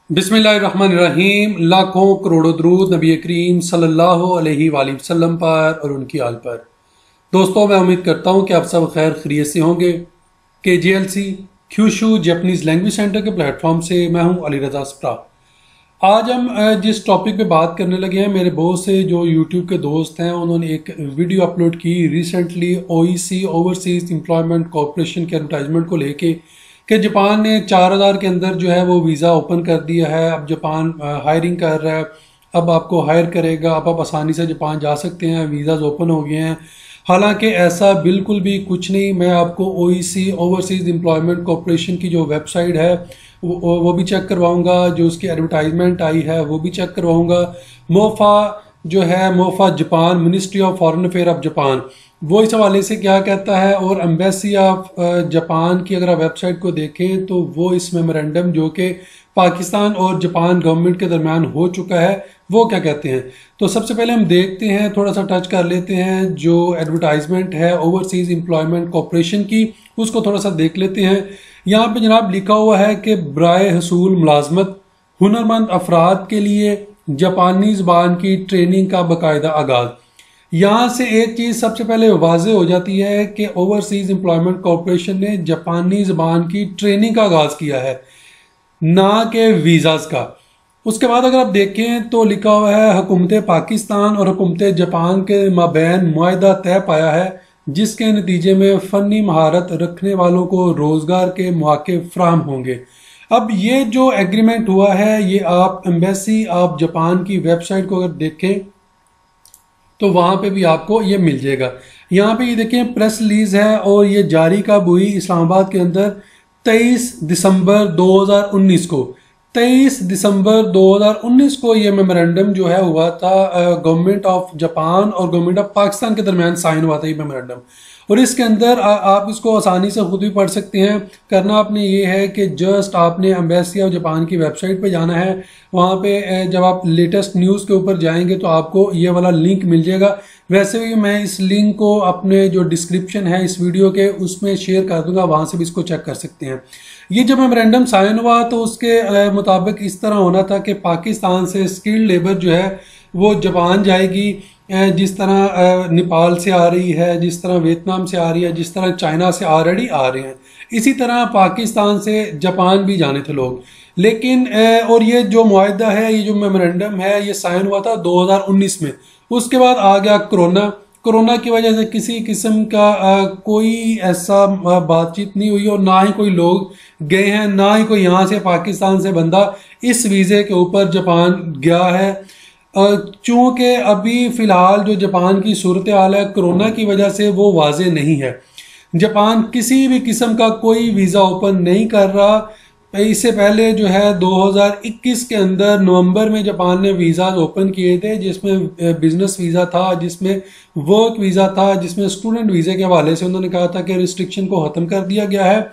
बिस्मिल्लाहिर्रहमानिर्रहीम। लाखों करोड़ों दरूद नबी करीम सल्लल्लाहु अलैहि वसल्लम पर और उनकी आल पर। दोस्तों, मैं उम्मीद करता हूँ कि आप सब खैर खैरियत से होंगे। KJLC Kyushu Japanese language centre के प्लेटफॉर्म से मैं हूँ अली रज़ा स्प्रा। आज हम जिस टॉपिक पे बात करने लगे हैं, मेरे बहुत से जो यूट्यूब के दोस्त हैं उन्होंने एक वीडियो अपलोड की recently OEC overseas employment corporation के एडवर्टाइजमेंट को लेके कि जापान ने 4000 के अंदर जो है वो वीज़ा ओपन कर दिया है। अब जापान हायरिंग कर रहा है, अब आपको हायर करेगा, अब आप आसानी से जापान जा सकते हैं, वीज़ाज ओपन हो गए हैं। हालांकि ऐसा बिल्कुल भी कुछ नहीं। मैं आपको OEC ओवरसीज एम्प्लॉयमेंट कॉरपोरेशन की जो वेबसाइट है वो भी चेक करवाऊंगा, जो उसकी एडवर्टाइजमेंट आई है वो भी चेक करवाऊंगा। मोफा जो है, MOFA Japan, ministry of foreign affair of Japan, वो इस हवाले से क्या कहता है, और एम्बेसी ऑफ जापान की अगर आप वेबसाइट को देखें तो वो इस मेमोरेंडम जो कि पाकिस्तान और जापान गवर्नमेंट के दरमियान हो चुका है वो क्या कहते हैं। तो सबसे पहले हम देखते हैं, थोड़ा सा टच कर लेते हैं जो एडवर्टाइजमेंट है ओवरसीज एम्प्लॉयमेंट कॉरपोरेशन की, उसको थोड़ा सा देख लेते हैं। यहाँ पे जनाब लिखा हुआ है कि बराए हसूल मुलाजमत हुनरमंद अफराद के लिए जापानी ज़बान की ट्रेनिंग का बाकायदा आगाज़। यहाँ से एक चीज़ सबसे पहले वाज़ेह हो जाती है कि ओवरसीज एम्प्लॉयमेंट कॉरपोरेशन ने जापानी ज़बान की ट्रेनिंग का आगाज़ किया है, ना कि वीज़ाज़ का। उसके बाद अगर आप देखें तो लिखा हुआ है हुकूमत पाकिस्तान और हुकूमत जापान के माबैन मुआहदा तय पाया है, जिसके नतीजे में फ़नी महारत रखने वालों को रोज़गार के मौके फ्राहम होंगे। अब ये जो एग्रीमेंट हुआ है ये आप एम्बेसी ऑफ जापान की वेबसाइट को अगर देखें तो वहाँ पे भी आपको ये मिल जाएगा। यहाँ पे ये देखें प्रेस रिलीज है और ये जारी कब हुई, इस्लामाबाद के अंदर 23 दिसंबर 2019 को। 23 दिसंबर 2019 को ये मेमोरेंडम जो है हुआ था, गवर्नमेंट ऑफ जापान और गवर्नमेंट ऑफ पाकिस्तान के दरमियान साइन हुआ था ये मेमोरेंडम। और इसके अंदर आप इसको आसानी से खुद भी पढ़ सकते हैं। करना आपने ये है कि जस्ट आपने एम्बेसी ऑफ जापान की वेबसाइट पे जाना है। वहाँ पे जब आप लेटेस्ट न्यूज़ के ऊपर जाएंगे तो आपको ये वाला लिंक मिल जाएगा। वैसे भी मैं इस लिंक को अपने जो डिस्क्रिप्शन है इस वीडियो के उसमें शेयर कर दूंगा, वहाँ से भी इसको चेक कर सकते हैं। ये जब मेमोरेंडम साइन हुआ तो उसके मुताबिक इस तरह होना था कि पाकिस्तान से स्किल्ड लेबर जो है वो जापान जाएगी, जिस तरह नेपाल से आ रही है, जिस तरह वियतनाम से आ रही है, जिस तरह चाइना से ऑलरेडी आ रहे हैं, इसी तरह पाकिस्तान से जापान भी जाने थे लोग। लेकिन और ये जो मुआहदा है, ये जो मेमोरेंडम है, ये साइन हुआ था 2019 में। उसके बाद आ गया कोरोना की वजह से किसी किस्म का कोई ऐसा बातचीत नहीं हुई और ना ही कोई लोग गए हैं, ना ही कोई यहाँ से पाकिस्तान से बंदा इस वीज़े के ऊपर जापान गया है। चूँकि अभी फ़िलहाल जो जापान की सूरत हाल है कोरोना की वजह से वो वाज़े नहीं है। जापान किसी भी किस्म का कोई वीज़ा ओपन नहीं कर रहा। इससे पहले जो है 2021 के अंदर नवंबर में जापान ने वीज़ाज ओपन किए थे, जिसमें बिजनेस वीज़ा था, जिसमें वर्क वीज़ा था, जिसमें स्टूडेंट वीज़े के हवाले से उन्होंने कहा था कि रिस्ट्रिक्शन को ख़त्म कर दिया गया है।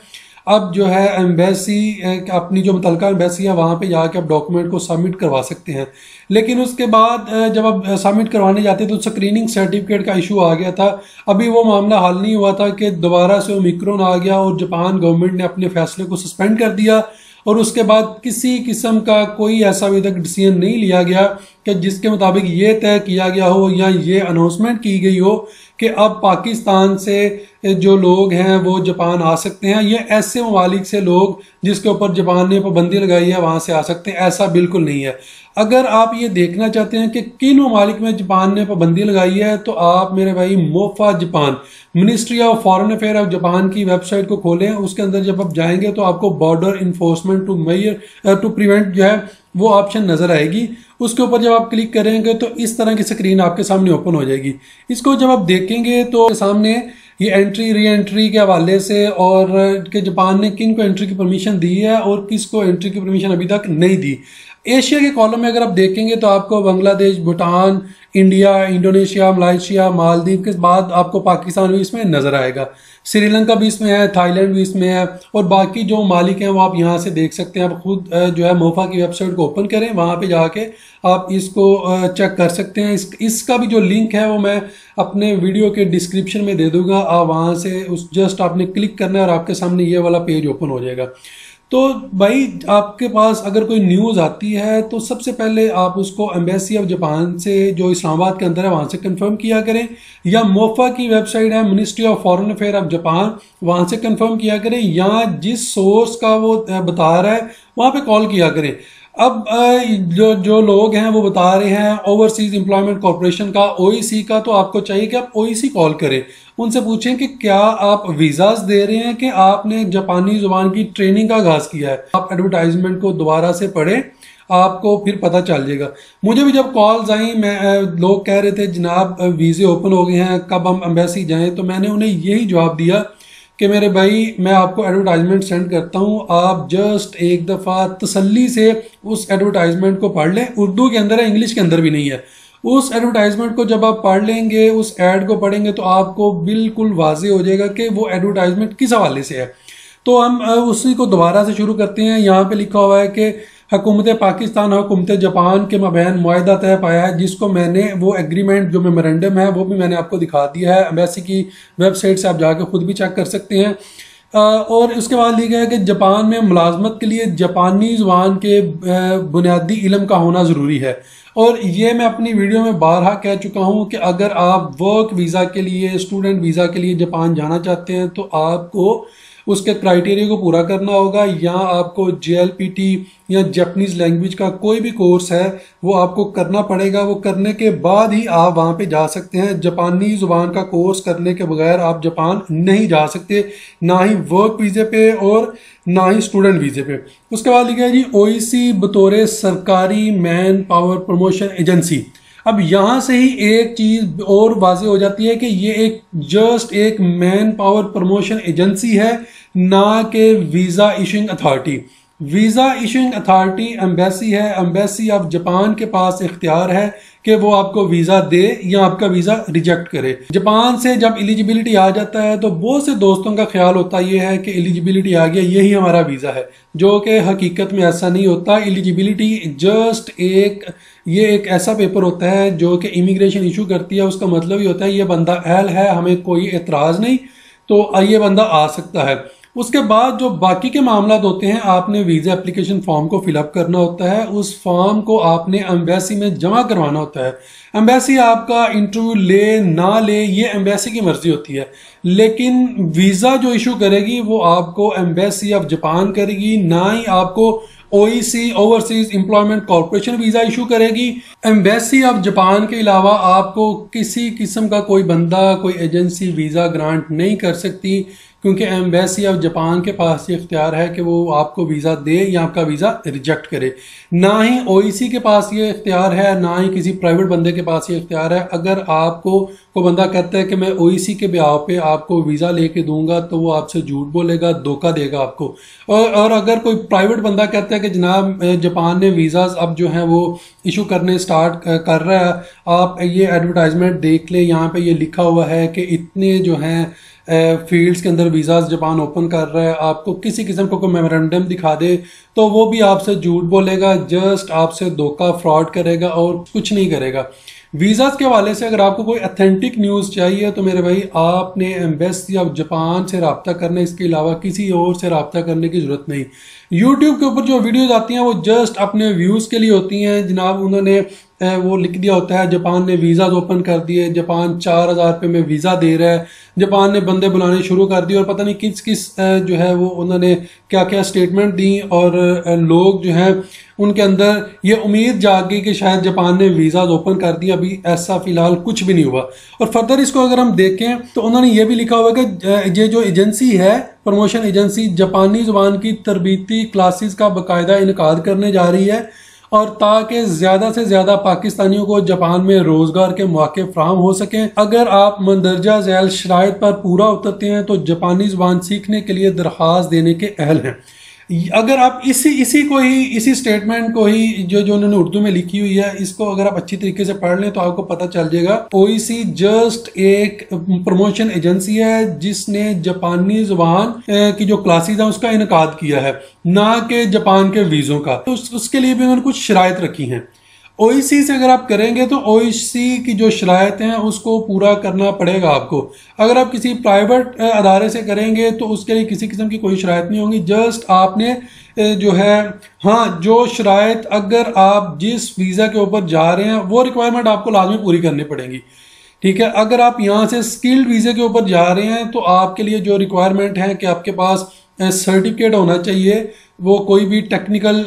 अब जो है एम्बेसी, अपनी जो मुतलका एम्बेसी है वहाँ पे जाके आप डॉक्यूमेंट को सबमिट करवा सकते हैं। लेकिन उसके बाद जब आप सबमिट करवाने जाते तो स्क्रीनिंग सर्टिफिकेट का इशू आ गया था। अभी वो मामला हल नहीं हुआ था कि दोबारा से ओमिक्रॉन आ गया और जापान गवर्नमेंट ने अपने फैसले को सस्पेंड कर दिया। और उसके बाद किसी किस्म का कोई ऐसा अभी तक डिसीजन नहीं लिया गया कि जिसके मुताबिक ये तय किया गया हो या ये अनाउंसमेंट की गई हो कि अब पाकिस्तान से जो लोग हैं वो जापान आ सकते हैं। ये ऐसे ममालिक से लोग जिसके ऊपर जापान ने पाबंदी लगाई है वहाँ से आ सकते हैं, ऐसा बिल्कुल नहीं है। अगर आप ये देखना चाहते हैं कि किन ममालिक में जापान ने पाबंदी लगाई है तो आप मेरे भाई MOFA Japan, ministry of foreign affair of Japan की वेबसाइट को खोलें। उसके अंदर जब आप जाएंगे तो आपको बॉर्डर इन्फोर्समेंट टू प्रिवेंट जो है वो ऑप्शन नजर आएगी। उसके ऊपर जब आप क्लिक करेंगे तो इस तरह की स्क्रीन आपके सामने ओपन हो जाएगी। इसको जब आप देखेंगे तो सामने ये एंट्री री एंट्री के हवाले से और कि जापान ने किन को एंट्री की परमिशन दी है और किस को एंट्री की परमिशन अभी तक नहीं दी। एशिया के कॉलम में अगर आप देखेंगे तो आपको बांग्लादेश, भूटान, इंडिया, इंडोनेशिया, मलाइशिया, मालदीव के बाद आपको पाकिस्तान भी इसमें नजर आएगा, श्रीलंका भी इसमें है, थाईलैंड भी इसमें है और बाकी जो मालिक हैं वो आप यहाँ से देख सकते हैं। आप खुद जो है मोफा की वेबसाइट को ओपन करें, वहाँ पे जाके आप इसको चेक कर सकते हैं। इसका भी जो लिंक है वो मैं अपने वीडियो के डिस्क्रिप्शन में दे दूंगा। आप वहाँ से जस्ट आपने क्लिक करना है और आपके सामने ये वाला पेज ओपन हो जाएगा। तो भाई आपके पास अगर कोई न्यूज़ आती है तो सबसे पहले आप उसको एम्बेसी ऑफ जापान से जो इस्लामाबाद के अंदर है वहाँ से कंफर्म किया करें, या मोफा की वेबसाइट है ministry of foreign affair of Japan, वहाँ से कंफर्म किया करें, या जिस सोर्स का वो बता रहा है वहाँ पे कॉल किया करें। अब जो लोग हैं वो बता रहे हैं ओवरसीज एम्प्लॉयमेंट कॉर्पोरेशन का, ओईसी का, तो आपको चाहिए कि आप ओईसी कॉल करें, उनसे पूछें कि क्या आप वीज़ाज दे रहे हैं कि आपने जापानी जुबान की ट्रेनिंग का आगाज़ किया है। आप एडवर्टाइजमेंट को दोबारा से पढ़ें, आपको फिर पता चल जाएगा। मुझे भी जब कॉल्स आई, लोग कह रहे थे जनाब वीज़े ओपन हो गए हैं, कब हम एम्बेसी जाएं, तो मैंने उन्हें यही जवाब दिया कि मेरे भाई मैं आपको एडवर्टाइजमेंट सेंड करता हूँ, आप जस्ट एक दफ़ा तसल्ली से उस एडवर्टाइजमेंट को पढ़ लें। उर्दू के अंदर है, इंग्लिश के अंदर भी नहीं है। उस एडवर्टाइजमेंट को जब आप पढ़ लेंगे, उस एड को पढ़ेंगे, तो आपको बिल्कुल वाजे हो जाएगा कि वो एडवर्टाइजमेंट किस हवाले से है। तो हम उसी को दोबारा से शुरू करते हैं। यहाँ पे लिखा हुआ है कि हुकूमत पाकिस्तान और हुकूमत जापान के मबैन मुआहदा तय पाया है, जिसको मैंने वो एग्रीमेंट जो मेमोरेंडम है वो भी मैंने आपको दिखा दिया है। एम्बेसी की वेबसाइट से आप जाकर खुद भी चेक कर सकते हैं। और उसके बाद लिखा है कि जापान में मुलाजमत के लिए जापानी ज़ुबान के बुनियादी इल्म का होना ज़रूरी है। और ये मैं अपनी वीडियो में बारहा कह चुका हूँ कि अगर आप वर्क वीज़ा के लिए, स्टूडेंट वीज़ा के लिए जापान जाना चाहते हैं तो आपको उसके क्राइटेरिया को पूरा करना होगा, या आपको JLPT या जापानीज लैंग्वेज का कोई भी कोर्स है वो आपको करना पड़ेगा। वो करने के बाद ही आप वहाँ पे जा सकते हैं। जापानी ज़ुबान का कोर्स करने के बगैर आप जापान नहीं जा सकते, ना ही वर्क वीज़े पे और ना ही स्टूडेंट वीज़े पे। उसके बाद लिखा है जी ओईसी बतौर सरकारी मैन पावर प्रमोशन एजेंसी। अब यहाँ से ही एक चीज और वाज़ेह हो जाती है कि ये एक जस्ट एक मैन पावर प्रमोशन एजेंसी है, ना कि visa issuing authority. Visa issuing authority embassy है। एम्बेसी ऑफ जापान के पास इख्तियार है कि वो आपको वीज़ा दे या आपका वीज़ा रिजेक्ट करे। जापान से जब एलिजिबिलिटी आ जाता है तो बहुत से दोस्तों का ख्याल होता ये है कि एलिजिबिलिटी आ गया, यही हमारा वीज़ा है, जो कि हकीकत में ऐसा नहीं होता। एलिजिबिलिटी जस्ट ये एक ऐसा पेपर होता है जो कि इमिग्रेशन इशू करती है। उसका मतलब ये होता है ये बंदा अहल है, हमें कोई एतराज़ नहीं, तो ये बंदा आ सकता है। उसके बाद जो बाकी के मामला होते हैं, आपने वीज़ा एप्लीकेशन फॉर्म को फिलअप करना होता है, उस फॉर्म को आपने एम्बेसी में जमा करवाना होता है। एम्बेसी आपका इंटरव्यू ले ना ले ये एम्बेसी की मर्जी होती है, लेकिन वीज़ा जो इशू करेगी वो आपको एम्बेसी ऑफ जापान करेगी, ना ही आपको OEC overseas employment corporation visa issue करेगी। एम्बेसी ऑफ जापान के अलावा आपको किसी किस्म का कोई बंदा, कोई एजेंसी वीज़ा ग्रांट नहीं कर सकती, क्योंकि एम्बेसी ऑफ जापान के पास ये इख्तियार है कि वो आपको वीज़ा दे या आपका वीज़ा रिजेक्ट करे। ना ही ओईसी के पास ये इख्तियार है, ना ही किसी प्राइवेट बंदे के पास ये इख्तियार है। अगर आपको कोई बंदा कहता है कि मैं ओईसी के ब्याह पे आपको वीज़ा लेके दूंगा, तो वो आपसे झूठ बोलेगा, धोखा देगा आपको। और अगर कोई प्राइवेट बंदा कहता है कि जनाब जापान ने वीज़ाज अब जो है वो इशू करने स्टार्ट कर रहा है, आप ये एडवर्टाइजमेंट देख ले, यहाँ पे ये लिखा हुआ है कि इतने जो हैं फील्ड्स के अंदर वीज़ाज जापान ओपन कर रहा है, आपको किसी किस्म को कोई मेमोरेंडम दिखा दे तो वो भी आपसे झूठ बोलेगा, जस्ट आपसे धोखा फ्रॉड करेगा और कुछ नहीं करेगा। वीज़ाज के हवाले से अगर आपको कोई अथेंटिक न्यूज़ चाहिए तो मेरे भाई आपने एम्बेसी ऑफ जापान से रब्ता करना, इसके अलावा किसी और से रब्ता करने की ज़रूरत नहीं। यूट्यूब के ऊपर जो वीडियोज़ आती हैं वो जस्ट अपने व्यूज़ के लिए होती हैं जनाब। उन्होंने वो लिख दिया होता है जापान ने वीज़ाज ओपन कर दिए, जापान 4000 रुपये में वीज़ा दे रहा है, जापान ने बंदे बुलाने शुरू कर दिए, और पता नहीं किस किस जो है वो उन्होंने क्या क्या स्टेटमेंट दी, और लोग जो हैं उनके अंदर ये उम्मीद जाग गई कि शायद जापान ने वीज़ाज ओपन कर दिया। अभी ऐसा फिलहाल कुछ भी नहीं हुआ। और फर्दर इसको अगर हम देखें तो उन्होंने ये भी लिखा हुआ है कि ये जो एजेंसी है, प्रमोशन एजेंसी, जापानी ज़ुबान की तरबीती क्लासेस का बाकायदा इनकाद करने जा रही है, और ताकि ज़्यादा से ज़्यादा पाकिस्तानियों को जापान में रोज़गार के मौके फ्राहम हो सकें। अगर आप मंदरजा झैल शराइत पर पूरा उतरते हैं तो जापानी ज़ुबान सीखने के लिए दरख्वास्त देने के अहल हैं। अगर आप इसी स्टेटमेंट को ही जो उन्होंने उर्दू में लिखी हुई है, इसको अगर आप अच्छी तरीके से पढ़ लें तो आपको पता चल जाएगा। ओईसी जस्ट एक प्रमोशन एजेंसी है जिसने जापानी जुबान की जो क्लासेस हैं उसका इनकाद किया है, ना कि जापान के वीज़ों का। तो उसके लिए भी उन्होंने कुछ शराइत रखी हैं। ओईसी से अगर आप करेंगे तो ओईसी की जो शराइत हैं उसको पूरा करना पड़ेगा आपको। अगर आप किसी प्राइवेट अदारे से करेंगे तो उसके लिए किसी किस्म की कोई शराइत नहीं होंगी। जस्ट आपने जो है, हाँ, जो शराइत अगर आप जिस वीज़ा के ऊपर जा रहे हैं वो रिक्वायरमेंट आपको लाजमी पूरी करनी पड़ेगी। ठीक है, अगर आप यहाँ से स्किल्ड वीज़े के ऊपर जा रहे हैं तो आपके लिए जो रिक्वायरमेंट है कि आपके पास सर्टिफिकेट होना चाहिए, वो कोई भी टेक्निकल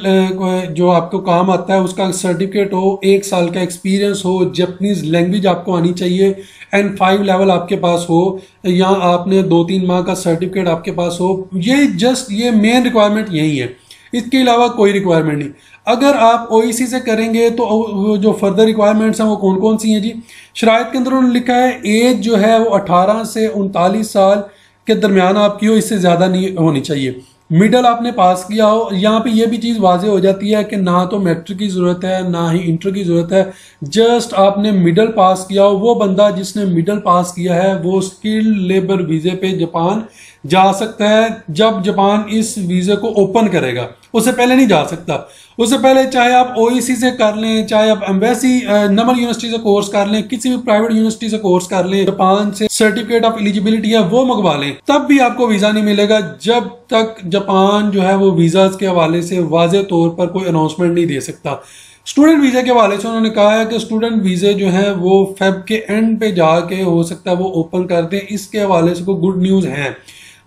जो आपको काम आता है उसका सर्टिफिकेट हो, 1 साल का एक्सपीरियंस हो, जापानीज लैंग्वेज आपको आनी चाहिए, N5 लेवल आपके पास हो, या आपने 2-3 माह का सर्टिफिकेट आपके पास हो। ये मेन रिक्वायरमेंट यही है, इसके अलावा कोई रिक्वायरमेंट नहीं। अगर आप ओईसी से करेंगे तो जो फर्दर रिक्वायरमेंट्स हैं वो कौन कौन सी हैं जी। शराइत के अंदर उन्होंने लिखा है एज जो है वो 18 से 39 साल के दरमियान आपकी हो, इससे ज़्यादा नहीं होनी चाहिए। मिडल आपने पास किया हो। यहाँ पे ये भी चीज़ वाजे हो जाती है कि ना तो मैट्रिक की ज़रूरत है ना ही इंटर की ज़रूरत है, जस्ट आपने मिडल पास किया हो। वो बंदा जिसने मिडल पास किया है वो स्किल्ड लेबर वीज़े पे जापान जा सकता है जब जापान इस वीज़े को ओपन करेगा, उससे पहले नहीं जा सकता। उससे पहले चाहे आप ओईसी से कर लें, चाहे आप एम्बेसी नमल यूनिवर्सिटी से कोर्स कर लें, किसी भी प्राइवेट यूनिवर्सिटी से कोर्स कर लें, जापान से सर्टिफिकेट ऑफ एलिजिबिलिटी है वो मंगवा लें, तब भी आपको वीज़ा नहीं मिलेगा जब तक जापान जो है वो वीज़ाज के हवाले से वाज़े तौर पर कोई अनाउंसमेंट नहीं दे सकता। स्टूडेंट वीज़े के हवाले से उन्होंने कहा है कि स्टूडेंट वीज़े जो है वो फेब के एंड पे जाके हो सकता है वो ओपन कर दें, इसके हवाले से कोई गुड न्यूज़ है।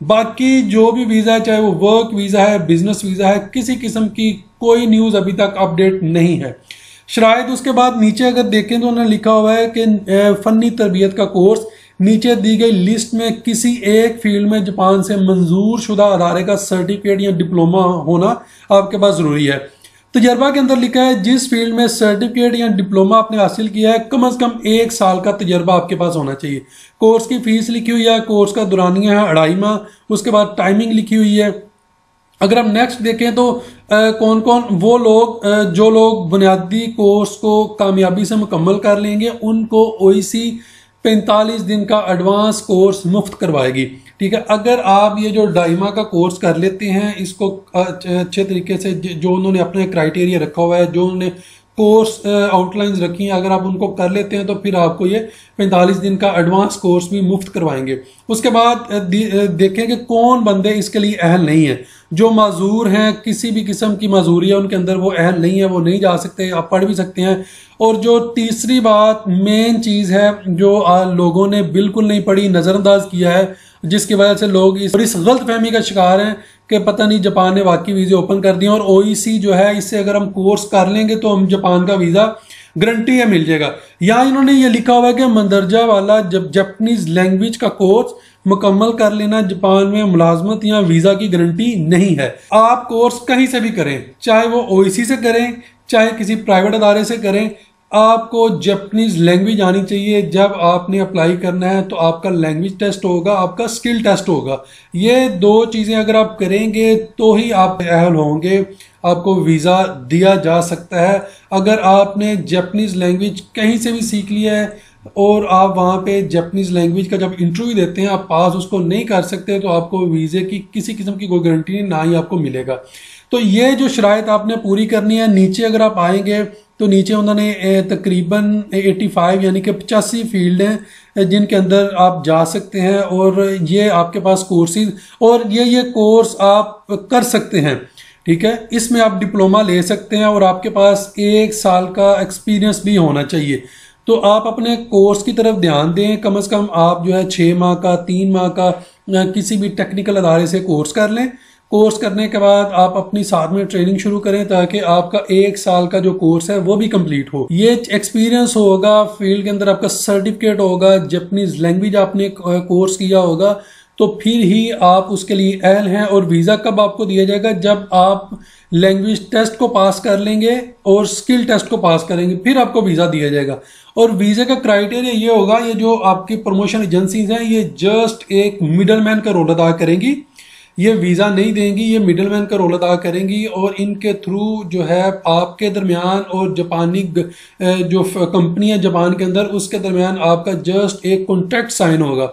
बाकी जो भी वीज़ा है, चाहे वो वर्क वीज़ा है, बिजनेस वीज़ा है, किसी किस्म की कोई न्यूज़ अभी तक अपडेट नहीं है। शायद उसके बाद नीचे अगर देखें तो उन्होंने लिखा हुआ है कि फ़नी तरबियत का कोर्स, नीचे दी गई लिस्ट में किसी एक फील्ड में जापान से मंजूर शुदा अदारे का सर्टिफिकेट या डिप्लोमा होना आपके पास ज़रूरी है। तजर्बा के अंदर लिखा है जिस फील्ड में सर्टिफिकेट या डिप्लोमा आपने हासिल किया है कम से कम 1 साल का तजर्बा आपके पास होना चाहिए। कोर्स की फीस लिखी हुई है, कोर्स का दुरानिया है 2.5 माह, उसके बाद टाइमिंग लिखी हुई है। अगर हम नेक्स्ट देखें तो कौन कौन वो लोग जो लोग बुनियादी कोर्स को कामयाबी से मुकम्मल कर लेंगे उनको ओईसी 45 दिन का एडवांस कोर्स मुफ्त करवाएगी। ठीक है, अगर आप ये जो 2.5 माह का कोर्स कर लेते हैं, इसको अच्छे तरीके से जो उन्होंने अपने क्राइटेरिया रखा हुआ है, जो उन्होंने कोर्स आउटलाइंस रखी हैं, अगर आप उनको कर लेते हैं तो फिर आपको ये 45 दिन का एडवांस कोर्स भी मुफ्त करवाएंगे। उसके बाद देखें कि कौन बंदे इसके लिए अहल नहीं है। जो माजूर हैं, किसी भी किस्म की माजूरी है उनके अंदर, वो अहल नहीं है, वो नहीं जा सकते, आप पढ़ भी सकते हैं। और जो तीसरी बात मेन चीज़ है जो लोगों ने बिल्कुल नहीं पढ़ी, नज़रअंदाज किया है, जिसकी वजह से लोग इस गलत फहमी का शिकार हैं कि पता नहीं जापान ने वाकई वीज़े ओपन कर दिए और ओईसी जो है इससे अगर हम कोर्स कर लेंगे तो हम जापान का वीज़ा गारंटी है मिल जाएगा। यहाँ इन्होंने ये लिखा हुआ है कि मंदरजा वाला जब जापानीज लैंग्वेज का कोर्स मुकम्मल कर लेना जापान में मुलाजमत या वीज़ा की गारंटी नहीं है। आप कोर्स कहीं से भी करें, चाहे वो ओईसी से करें, चाहे किसी प्राइवेट अदारे से करें, आपको जापानीज लैंग्वेज आनी चाहिए। जब आपने अप्लाई करना है तो आपका लैंग्वेज टेस्ट होगा, आपका स्किल टेस्ट होगा। ये 2 चीज़ें अगर आप करेंगे तो ही आप अहल होंगे, आपको वीज़ा दिया जा सकता है। अगर आपने जापानीज लैंग्वेज कहीं से भी सीख लिया है और आप वहाँ पे जापानीज लैंग्वेज का जब इंटरव्यू देते हैं आप पास उसको नहीं कर सकते तो आपको वीज़े की किसी किस्म की कोई गारंटी नहीं, ना ही आपको मिलेगा। तो ये जो शराइत आपने पूरी करनी है। नीचे अगर आप आएंगे तो नीचे उन्होंने तकरीबन 85 यानी कि 85 फील्ड हैं जिनके अंदर आप जा सकते हैं और ये आपके पास कोर्सेज और ये कोर्स आप कर सकते हैं। ठीक है, इसमें आप डिप्लोमा ले सकते हैं और आपके पास 1 साल का एक्सपीरियंस भी होना चाहिए। तो आप अपने कोर्स की तरफ ध्यान दें। कम से कम आप जो है 6 माह का, 3 माह का किसी भी टेक्निकल अदारे से कोर्स कर लें। कोर्स करने के बाद आप अपनी साथ में ट्रेनिंग शुरू करें ताकि आपका 1 साल का जो कोर्स है वो भी कंप्लीट हो। ये एक्सपीरियंस होगा, फील्ड के अंदर आपका सर्टिफिकेट होगा, जापानीज लैंग्वेज आपने कोर्स किया होगा, तो फिर ही आप उसके लिए अहल हैं। और वीज़ा कब आपको दिया जाएगा? जब आप लैंग्वेज टेस्ट को पास कर लेंगे और स्किल टेस्ट को पास करेंगे, फिर आपको वीज़ा दिया जाएगा। और वीज़े का क्राइटेरिया ये होगा, ये जो आपकी प्रमोशन एजेंसीज हैं ये जस्ट एक मिडल मैन का रोल अदा करेंगी। ये वीज़ा नहीं देंगी, ये मिडलमैन का रोल अदा करेंगी और इनके थ्रू जो है आपके दरमियान और जापानी जो कंपनी है जापान के अंदर उसके दरमियान आपका जस्ट एक कॉन्ट्रैक्ट साइन होगा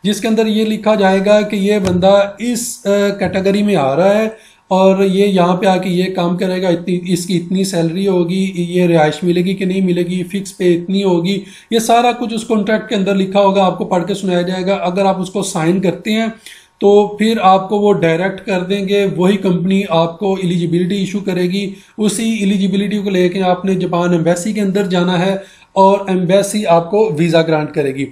जिसके अंदर ये लिखा जाएगा कि ये बंदा इस कैटेगरी में आ रहा है और ये यहाँ पे आके ये काम करेगा, इतनी इसकी इतनी सैलरी होगी, ये रिहाइश मिलेगी कि नहीं मिलेगी, फिक्स पे इतनी होगी, ये सारा कुछ उस कॉन्ट्रैक्ट के अंदर लिखा होगा, आपको पढ़ के सुनाया जाएगा। अगर आप उसको साइन करते हैं तो फिर आपको वो डायरेक्ट कर देंगे, वही कंपनी आपको एलिजिबिलिटी इशू करेगी। उसी एलिजिबिलिटी को लेके आपने जापान एम्बेसी के अंदर जाना है और एम्बेसी आपको वीज़ा ग्रांट करेगी।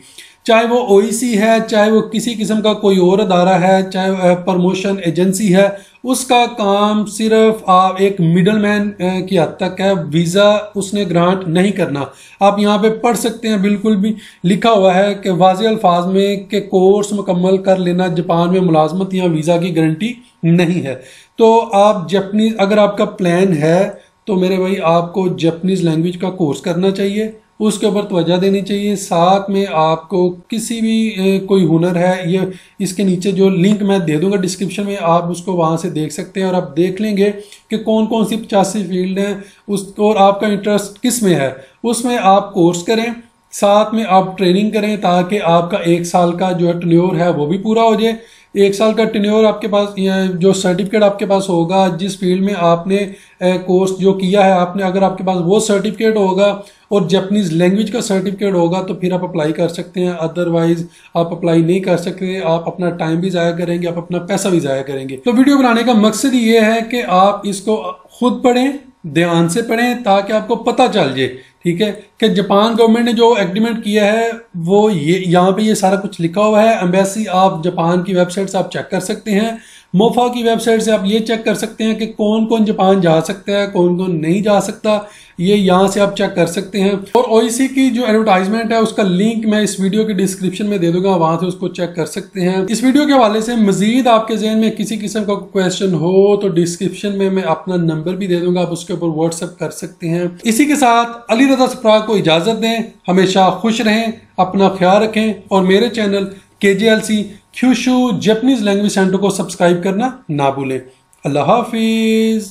चाहे वो ओईसी है, चाहे वो किसी किस्म का कोई और अदारा है, चाहे प्रमोशन एजेंसी है, उसका काम सिर्फ आप एक मिडल मैन की हद तक है। वीज़ा उसने ग्रांट नहीं करना। आप यहाँ पे पढ़ सकते हैं, बिल्कुल भी लिखा हुआ है कि वाज़े अल्फाज में कि कोर्स मुकम्मल कर लेना जापान में मुलाजमत या वीज़ा की गारंटी नहीं है। तो आप जापानीज़, अगर आपका प्लान है तो मेरे भाई आपको जापानीज़ लैंग्वेज का कोर्स करना चाहिए, उसके ऊपर तवज्जो देनी चाहिए। साथ में आपको किसी भी कोई हुनर है, ये इसके नीचे जो लिंक मैं दे दूंगा डिस्क्रिप्शन में, आप उसको वहाँ से देख सकते हैं और आप देख लेंगे कि कौन कौन सी 85 फील्ड हैं उस, और आपका इंटरेस्ट किस में है, उसमें आप कोर्स करें, साथ में आप ट्रेनिंग करें ताकि आपका 1 साल का जो टेन्योर है वो भी पूरा हो जाए। 1 साल का टेन्योर आपके पास, जो सर्टिफिकेट आपके पास होगा जिस फील्ड में आपने कोर्स जो किया है आपने, अगर आपके पास वो सर्टिफिकेट होगा और जापानीज़ लैंग्वेज का सर्टिफिकेट होगा तो फिर आप अप्लाई कर सकते हैं। अदरवाइज आप अप्लाई नहीं कर सकते, आप अपना टाइम भी ज़ाया करेंगे, आप अपना पैसा भी ज़ाया करेंगे। तो वीडियो बनाने का मकसद ये है कि आप इसको खुद पढ़ें, ध्यान से पढ़ें, ताकि आपको पता चल जाए, ठीक है, कि जापान गवर्नमेंट ने जो एग्रीमेंट किया है वो ये यहाँ पे ये सारा कुछ लिखा हुआ है। एम्बेसी आप जापान की वेबसाइट से आप चेक कर सकते हैं, मोफा की वेबसाइट से आप ये चेक कर सकते हैं कि कौन कौन जापान जा सकता है, कौन कौन नहीं जा सकता, ये यहाँ से आप चेक कर सकते हैं। और ओईसी की जो एडवर्टाइजमेंट है उसका लिंक मैं इस वीडियो के डिस्क्रिप्शन में दे दूंगा, वहां से उसको चेक कर सकते हैं। इस वीडियो के हवाले से मजीद आपके जहन में किसी किस्म का क्वेश्चन हो तो डिस्क्रिप्शन में मैं अपना नंबर भी दे दूंगा, आप उसके ऊपर व्हाट्सएप कर सकते हैं। इसी के साथ अली रजा सफराग को इजाजत दें, हमेशा खुश रहें, अपना ख्याल रखें और मेरे channel KJLC Kyushu Japanese language centre को सब्सक्राइब करना ना भूलें। अल्लाह हाफिज।